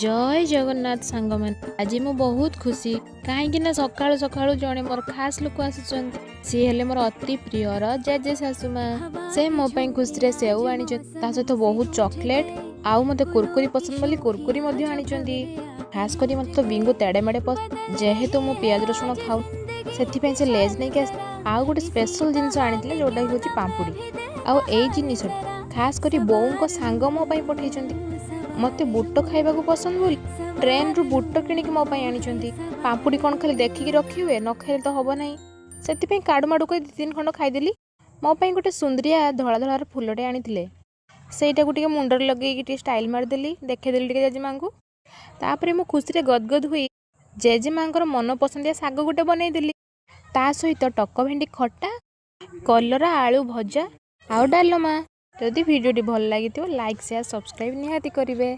जय जगन्नाथ सांग मान आज मु बहुत खुशी कहीं सकाळु सकाळु जड़े मोर खास लोक आसुचन सी हेले मोर अति प्रियर जेजे सासुमा से मो पई खुशी सेव आनी सहित बहुत चॉकलेट आउ मते कुरकुरी पसंद बोली कुरकुरी मध्य आनी खास करी मत तो बिंगु तेड़े मेड़े पसंद जेहेतु मु प्याज रसुण खाऊ से से लेज नहीं के आउ गोटे स्पेशल जिनस आनी जोटा हूँ पाम्पुड़ी आउ ए जिनिस खास करी बोऊ को सांग मो पई पठेइचंती मते बुट खाइबा को पसंद बोली ट्रेन रु बुट किणिक मो पई आनी पाम्पुड़ी कौन खाली देखिकी रखी हुए न खाइले तो हम ना से काड़ू माड़ू कर 2-3 खंड खाईदेली मो पई गोटे सुंदरिया धला धलार फुलटे आनी सेटा को मुंडर लगे स्टाइल मारदेली देखेदेली जेजेमा को तापर मु खुशी गदगद हुई जेजेमा मन पसंदिया साग गोटे बनईदेली ता सहित टक भेंडी खट्टा कलरा आलू भजा आउ डालमा। जदि वीडियो भल लगी लाइक शेयर सब्सक्राइब निहाती करेंगे।